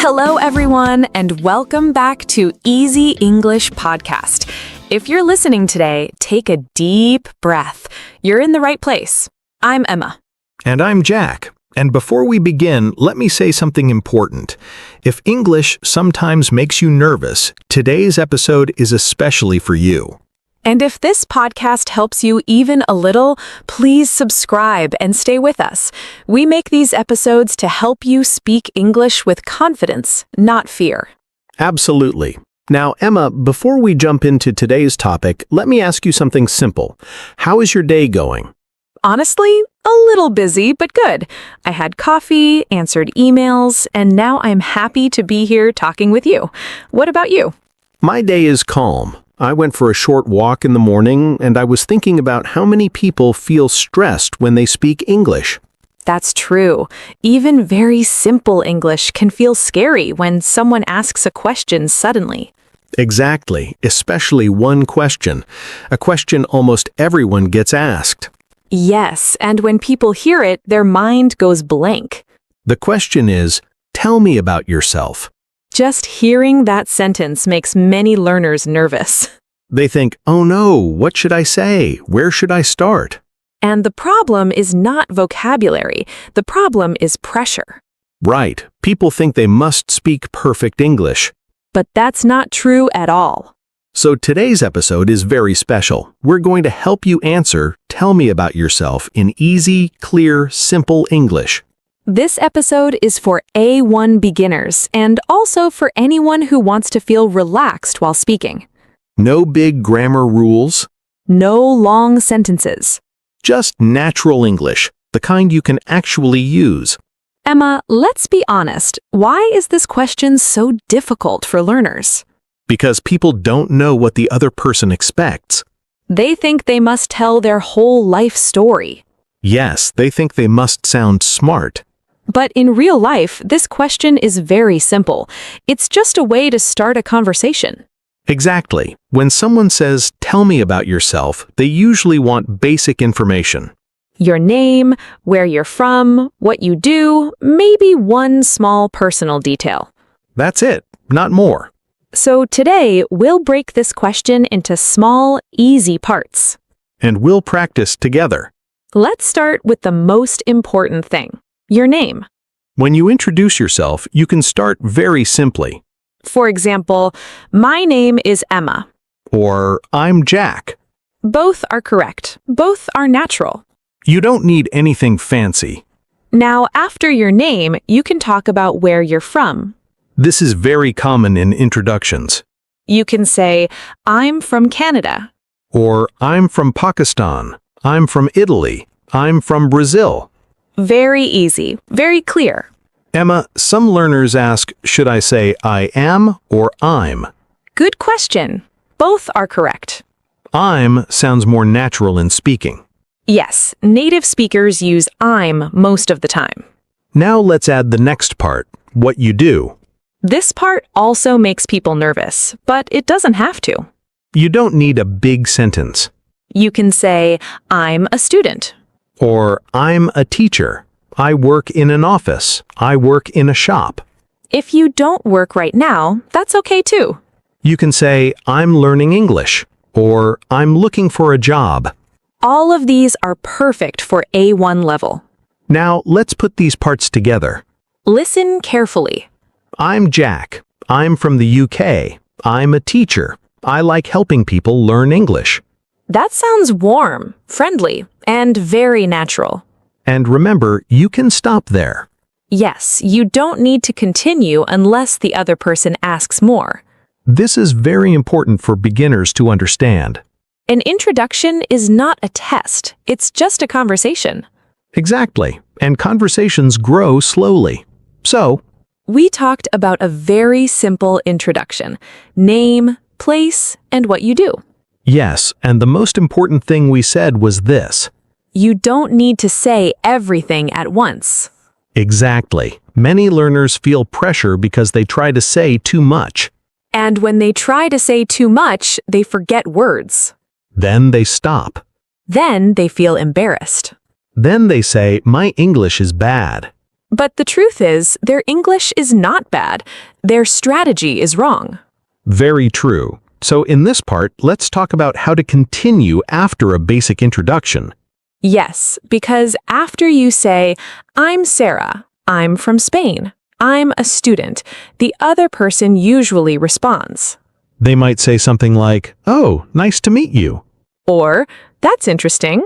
Hello, everyone, and welcome back to Easy English Podcast. If you're listening today, take a deep breath. You're in the right place. I'm Emma. And I'm Jack. And before we begin, let me say something important. If English sometimes makes you nervous, today's episode is especially for you. And if this podcast helps you even a little, please subscribe and stay with us. We make these episodes to help you speak English with confidence, not fear. Absolutely. Now, Emma, before we jump into today's topic, let me ask you something simple. How is your day going? Honestly, a little busy, but good. I had coffee, answered emails, and now I'm happy to be here talking with you. What about you? My day is calm. I went for a short walk in the morning, and I was thinking about how many people feel stressed when they speak English. That's true. Even very simple English can feel scary when someone asks a question suddenly. Exactly, especially one question. A question almost everyone gets asked. Yes, and when people hear it, their mind goes blank. The question is, tell me about yourself. Just hearing that sentence makes many learners nervous. They think, oh no, what should I say? Where should I start? And the problem is not vocabulary. The problem is pressure. Right, people think they must speak perfect English. But that's not true at all. So today's episode is very special. We're going to help you answer, tell me about yourself in easy, clear, simple English. This episode is for A1 beginners and also for anyone who wants to feel relaxed while speaking. No big grammar rules. No long sentences. Just natural English, the kind you can actually use. Emma, let's be honest. Why is this question so difficult for learners? Because people don't know what the other person expects. They think they must tell their whole life story. Yes, they think they must sound smart. But in real life, this question is very simple. It's just a way to start a conversation. Exactly. When someone says, tell me about yourself, they usually want basic information. Your name, where you're from, what you do, maybe one small personal detail. That's it, not more. So today, we'll break this question into small, easy parts. And we'll practice together. Let's start with the most important thing. Your name. When you introduce yourself, you can start very simply. For example, my name is Emma. Or, I'm Jack. Both are correct. Both are natural. You don't need anything fancy. Now, after your name, you can talk about where you're from. This is very common in introductions. You can say, I'm from Canada. Or, I'm from Pakistan. I'm from Italy. I'm from Brazil. Very easy, very clear. Emma, some learners ask, should I say I am or I'm? Good question. Both are correct. I'm sounds more natural in speaking. Yes, native speakers use I'm most of the time. Now let's add the next part, what you do. This part also makes people nervous, but it doesn't have to. You don't need a big sentence. You can say, I'm a student. Or, I'm a teacher. I work in an office. I work in a shop. If you don't work right now, that's okay too. You can say, I'm learning English. Or, I'm looking for a job. All of these are perfect for A1 level. Now, let's put these parts together. Listen carefully. I'm Jack. I'm from the UK. I'm a teacher. I like helping people learn English. That sounds warm, friendly, and very natural. And remember, you can stop there. Yes, you don't need to continue unless the other person asks more. This is very important for beginners to understand. An introduction is not a test, it's just a conversation. Exactly, and conversations grow slowly. So, we talked about a very simple introduction: name, place, and what you do. yes, and the most important thing we said was this. You don't need to say everything at once. Exactly. Many learners feel pressure because they try to say too much. And when they try to say too much, they forget words. Then they stop. Then they feel embarrassed. Then they say, my English is bad. But the truth is, their English is not bad. Their strategy is wrong. Very true. So in this part, let's talk about how to continue after a basic introduction. Yes, because after you say, I'm Sarah, I'm from Spain, I'm a student, the other person usually responds. They might say something like, "Oh, nice to meet you." Or, that's interesting.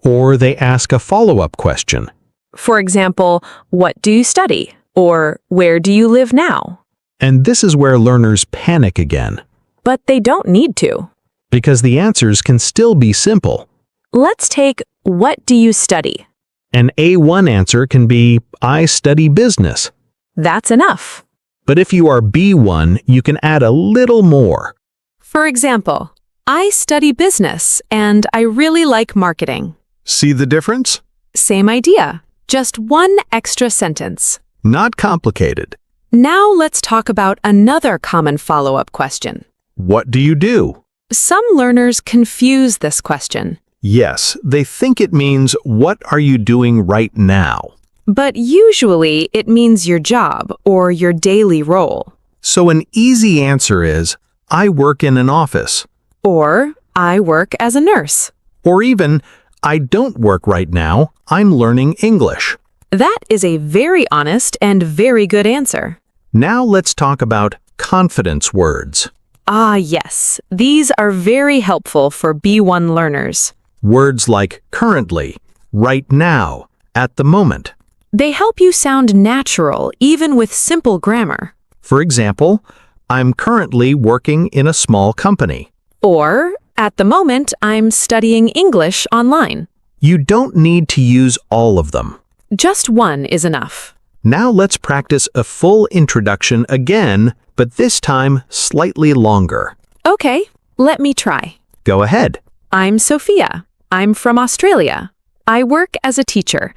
Or they ask a follow-up question. For example, what do you study? Or where do you live now? And this is where learners panic again, But they don't need to. because the answers can still be simple. Let's take, what do you study? An A1 answer can be, "I study business." That's enough. But if you are B1, you can add a little more. For example, I study business and I really like marketing. See the difference? Same idea, just one extra sentence. Not complicated. Now let's talk about another common follow-up question. What do you do? Some learners confuse this question, Yes, they think it means, "What are you doing right now?" but usually it means your job or your daily role. So an easy answer is, "I work in an office." Or, I work as a nurse. Or even, "I don't work right now, I'm learning English." That is a very honest and very good answer. Now let's talk about confidence words. Ah, yes. These are very helpful for B1 learners. Words like currently, right now, at the moment. They help you sound natural even with simple grammar. For example, "I'm currently working in a small company." Or, at the moment, I'm studying English online. You don't need to use all of them. Just one is enough. Now let's practice a full introduction again, but this time slightly longer. Okay, let me try. Go ahead. I'm Sophia. I'm from Australia. I work as a teacher.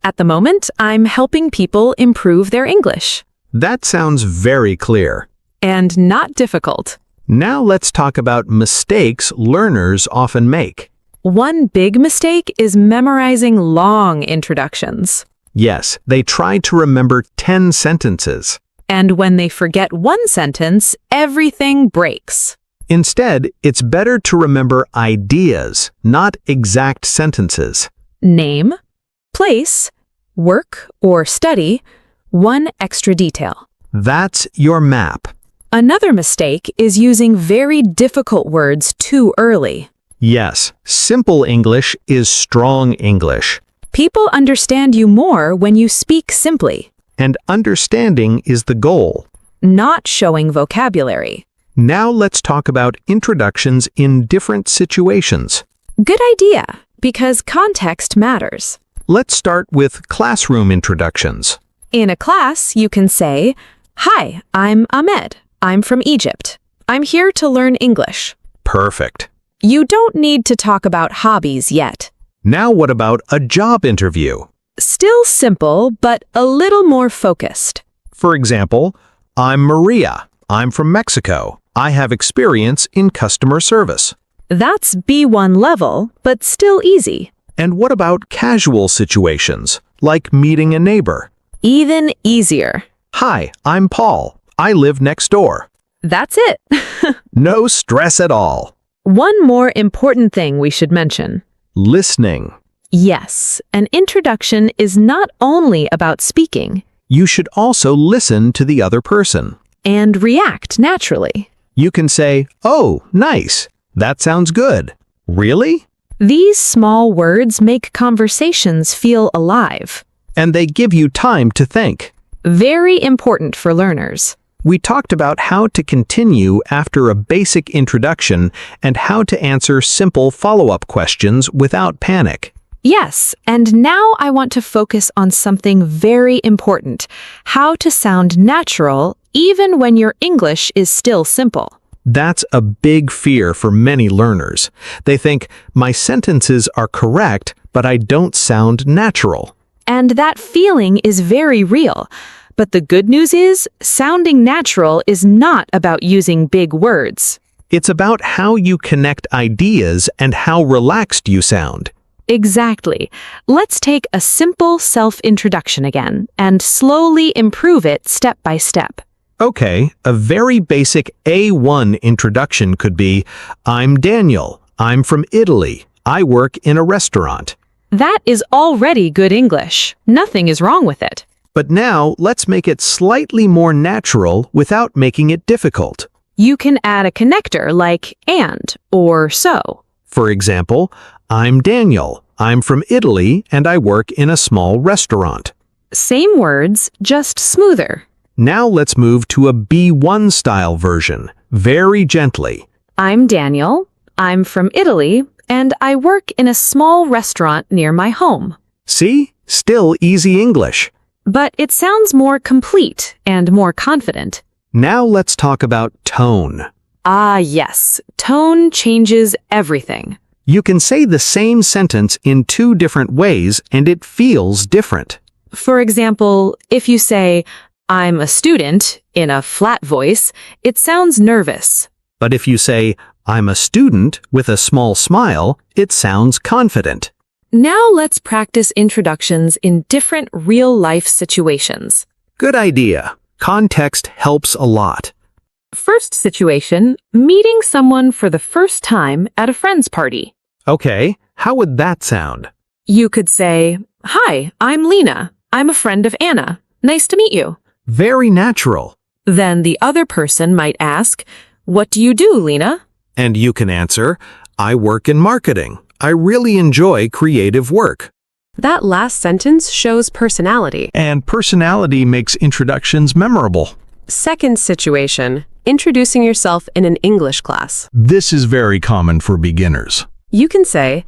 At the moment, I'm helping people improve their English. That sounds very clear. And not difficult. Now let's talk about mistakes learners often make. One big mistake is memorizing long introductions. Yes, they try to remember 10 sentences. And when they forget one sentence, everything breaks. Instead, it's better to remember ideas, not exact sentences. Name, place, work or study, one extra detail. That's your map. Another mistake is using very difficult words too early. Yes, simple English is strong English. People understand you more when you speak simply, And understanding is the goal. not showing vocabulary. Now let's talk about introductions in different situations. Good idea, because context matters. Let's start with classroom introductions. In a class, you can say, "Hi, I'm Ahmed. I'm from Egypt. I'm here to learn English." Perfect. You don't need to talk about hobbies yet. Now what about a job interview? Still simple, but a little more focused. For example, "I'm Maria. I'm from Mexico. I have experience in customer service." That's B1 level, but still easy. And what about casual situations, like meeting a neighbor? Even easier. "Hi, I'm Paul. I live next door." That's it. No stress at all. One more important thing we should mention. Listening. Yes, an introduction is not only about speaking You should also listen to the other person. and react naturally. You can say, "Oh, nice. That sounds good." "Really?" These small words make conversations feel alive. And they give you time to think. Very important for learners. We talked about how to continue after a basic introduction and how to answer simple follow-up questions without panic. Yes, and now I want to focus on something very important, how to sound natural even when your English is still simple. That's a big fear for many learners. They think, "My sentences are correct, but I don't sound natural." And that feeling is very real. But the good news is, sounding natural is not about using big words. It's about how you connect ideas and how relaxed you sound. Exactly. Let's take a simple self-introduction again and slowly improve it step by step. Okay, a very basic A1 introduction could be, I'm Daniel. I'm from Italy. I work in a restaurant. That is already good English. Nothing is wrong with it. But now let's make it slightly more natural without making it difficult. You can add a connector like and or so. For example, I'm Daniel. I'm from Italy and I work in a small restaurant. Same words, just smoother. Now let's move to a B1 style version, very gently. I'm Daniel. I'm from Italy, and I work in a small restaurant near my home. See? Still easy English. But it sounds more complete and more confident. Now let's talk about tone. Ah, yes. Tone changes everything. You can say the same sentence in two different ways and it feels different. For example, if you say, I'm a student, in a flat voice, it sounds nervous. But if you say, I'm a student, with a small smile, it sounds confident. Now let's practice introductions in different real-life situations. Good idea. Context helps a lot. First situation, meeting someone for the first time at a friend's party. Okay, how would that sound? You could say, Hi, I'm Lena. I'm a friend of Anna. Nice to meet you. Very natural. Then the other person might ask, What do you do, Lena? And you can answer, I work in marketing. I really enjoy creative work. That last sentence shows personality. And personality makes introductions memorable. Second situation, introducing yourself in an English class. This is very common for beginners. You can say,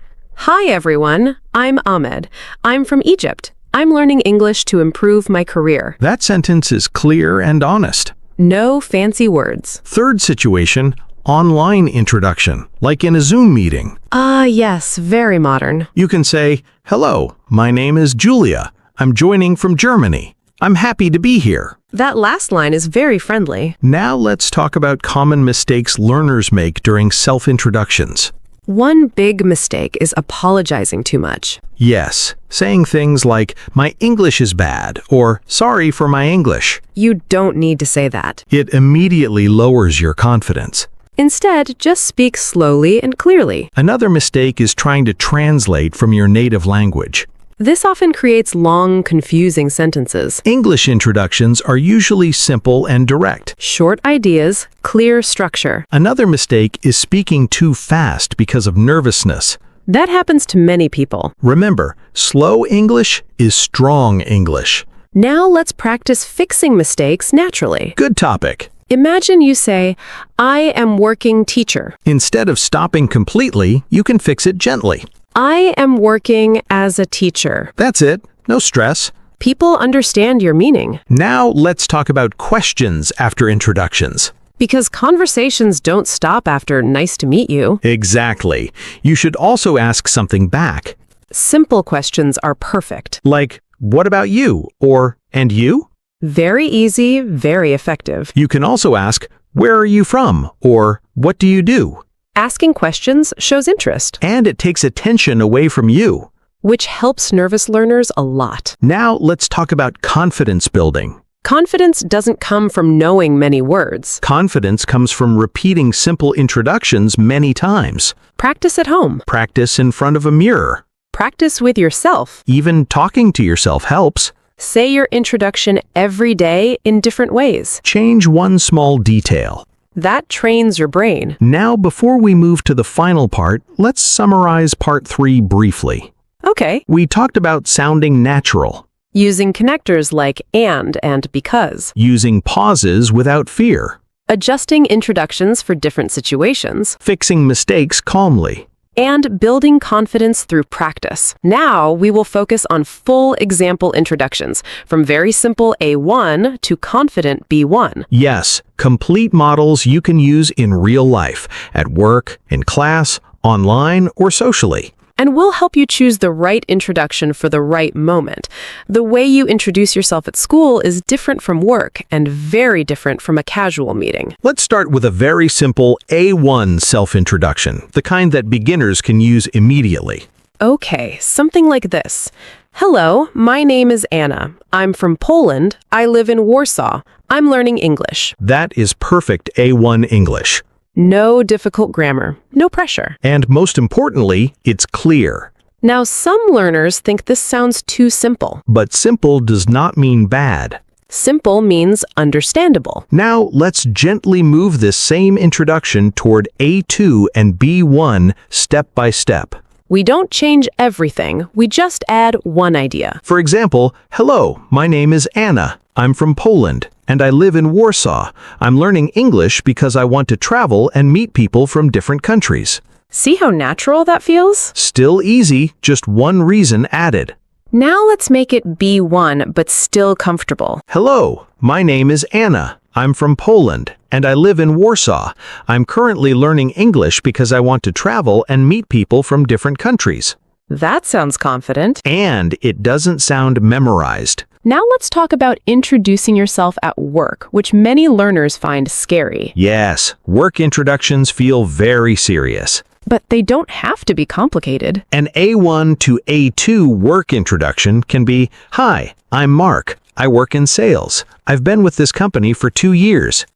Hi everyone, I'm Ahmed. I'm from Egypt. I'm learning English to improve my career. That sentence is clear and honest. No fancy words. Third situation, online introduction, like in a Zoom meeting. Ah, yes, very modern. You can say, Hello, my name is Julia. I'm joining from Germany. I'm happy to be here. That last line is very friendly. Now let's talk about common mistakes learners make during self-introductions. One big mistake is apologizing too much. Yes, saying things like, my English is bad, or sorry for my English. You don't need to say that. It immediately lowers your confidence. Instead, just speak slowly and clearly. Another mistake is trying to translate from your native language. This often creates long, confusing sentences. English introductions are usually simple and direct. Short ideas, clear structure. Another mistake is speaking too fast because of nervousness. That happens to many people. Remember, slow English is strong English. Now let's practice fixing mistakes naturally. Good topic. Imagine you say, I am working teacher. Instead of stopping completely, you can fix it gently. I am working as a teacher. That's it. No stress. People understand your meaning. Now let's talk about questions after introductions. Because conversations don't stop after nice to meet you. Exactly. You should also ask something back. Simple questions are perfect. Like, what about you? Or, and you? Very easy, very effective. You can also ask, where are you from? Or, what do you do? Asking questions shows interest, And it takes attention away from you. which helps nervous learners a lot. Now let's talk about confidence building. Confidence doesn't come from knowing many words. Confidence comes from repeating simple introductions many times. Practice at home. Practice in front of a mirror. Practice with yourself. Even talking to yourself helps. Say your introduction every day in different ways. Change one small detail. That trains your brain. Now, before we move to the final part, let's summarize part 3 briefly. Okay. We talked about sounding natural, Using connectors like and because. using pauses without fear, Adjusting introductions for different situations. fixing mistakes calmly. And building confidence through practice. Now we will focus on full example introductions, from very simple A1 to confident B1. Yes, complete models you can use in real life, at work, in class, online, or socially. And we'll help you choose the right introduction for the right moment. The way you introduce yourself at school is different from work and very different from a casual meeting. Let's start with a very simple A1 self-introduction, the kind that beginners can use immediately. Okay, something like this. Hello, my name is Anna. I'm from Poland. I live in Warsaw. I'm learning English. That is perfect A1 English. No difficult grammar. No pressure. And most importantly, it's clear. Now, some learners think this sounds too simple. But simple does not mean bad. Simple means understandable. Now, let's gently move this same introduction toward A2 and B1 step by step. We don't change everything. We just add one idea. For example, hello, my name is Anna. I'm from Poland, and I live in Warsaw. I'm learning English because I want to travel and meet people from different countries. See how natural that feels? Still easy, just one reason added. Now let's make it B1, but still comfortable. Hello, my name is Anna. I'm from Poland, and I live in Warsaw. I'm currently learning English because I want to travel and meet people from different countries. That sounds confident. And it doesn't sound memorized. Now let's talk about introducing yourself at work, which many learners find scary. Yes, work introductions feel very serious. But they don't have to be complicated. An A1 to A2 work introduction can be, Hi, I'm Mark. I work in sales. I've been with this company for 2 years.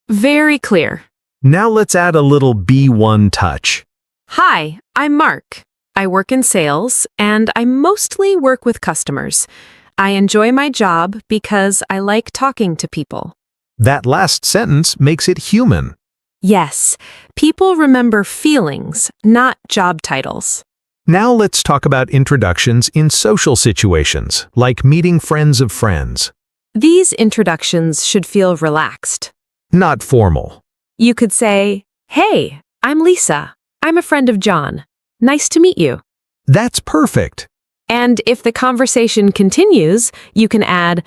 Very clear. Now let's add a little B1 touch. Hi, I'm Mark. I work in sales, and I mostly work with customers. I enjoy my job because I like talking to people. That last sentence makes it human. Yes, people remember feelings, not job titles. Now let's talk about introductions in social situations, like meeting friends of friends. These introductions should feel relaxed. Not formal. You could say, Hey, I'm Lisa. I'm a friend of John. Nice to meet you. That's perfect. And if the conversation continues, you can add,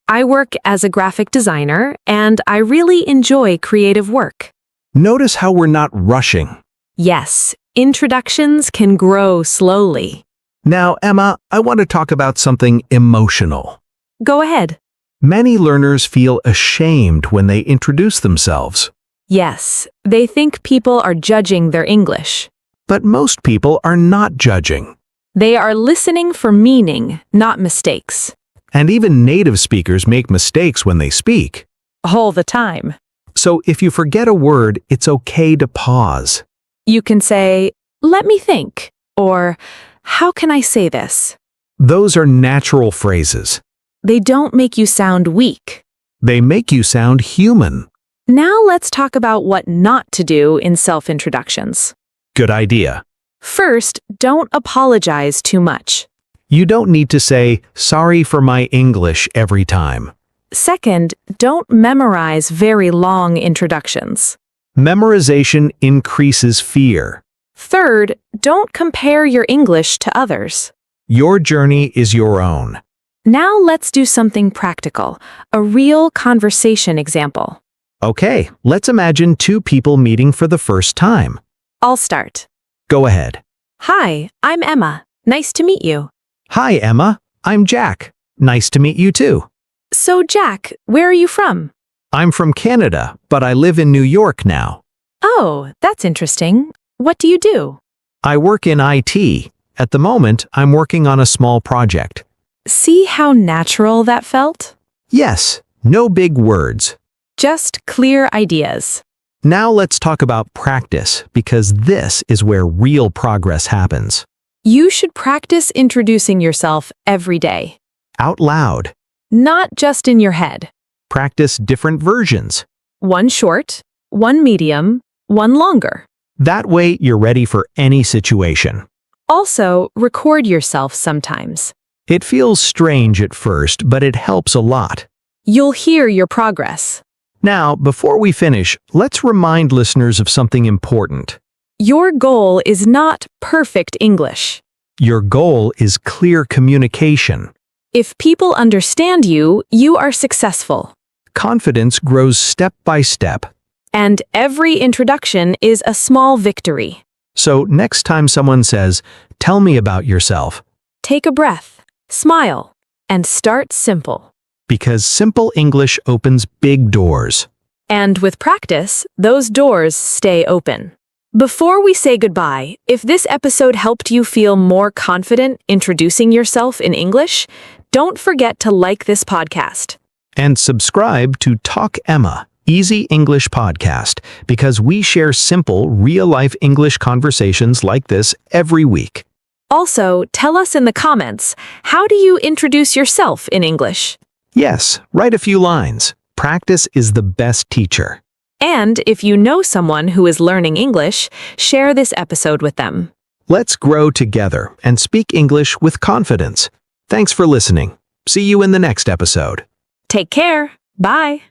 I work as a graphic designer, and I really enjoy creative work. Notice how we're not rushing. Yes, introductions can grow slowly. Now, Emma, I want to talk about something emotional. Go ahead. Many learners feel ashamed when they introduce themselves. Yes, they think people are judging their English. But most people are not judging. They are listening for meaning, not mistakes. And even native speakers make mistakes when they speak. All the time. So if you forget a word, it's okay to pause. You can say, let me think, or how can I say this? Those are natural phrases. They don't make you sound weak. They make you sound human. Now let's talk about what not to do in self-introductions. Good idea. First, don't apologize too much. You don't need to say, sorry for my English every time. Second, don't memorize very long introductions. Memorization increases fear. Third, don't compare your English to others. Your journey is your own. Now let's do something practical, a real conversation example. Okay, let's imagine two people meeting for the first time. I'll start. Go ahead. Hi, I'm Emma. Nice to meet you. Hi, Emma. I'm Jack. Nice to meet you too. So, Jack, where are you from? I'm from Canada, but I live in New York now. Oh, that's interesting. What do you do? I work in IT. At the moment, I'm working on a small project. See how natural that felt? Yes, no big words. Just clear ideas. Now let's talk about practice, because this is where real progress happens. You should practice introducing yourself every day. Out loud. Not just in your head. Practice different versions. One short, one medium, one longer. That way you're ready for any situation. Also, record yourself sometimes. It feels strange at first, but it helps a lot. You'll hear your progress. Now, before we finish, let's remind listeners of something important. Your goal is not perfect English. Your goal is clear communication. If people understand you, you are successful. Confidence grows step by step. And every introduction is a small victory. So next time someone says, tell me about yourself, Take a breath, smile, and start simple. because simple English opens big doors. And with practice, those doors stay open. Before we say goodbye, if this episode helped you feel more confident introducing yourself in English, don't forget to like this podcast. And subscribe to Talk Emma, Easy English Podcast, because we share simple, real-life English conversations like this every week. Also, tell us in the comments, how do you introduce yourself in English? Yes, write a few lines. Practice is the best teacher. And if you know someone who is learning English, share this episode with them. Let's grow together and speak English with confidence. Thanks for listening. See you in the next episode. Take care. Bye.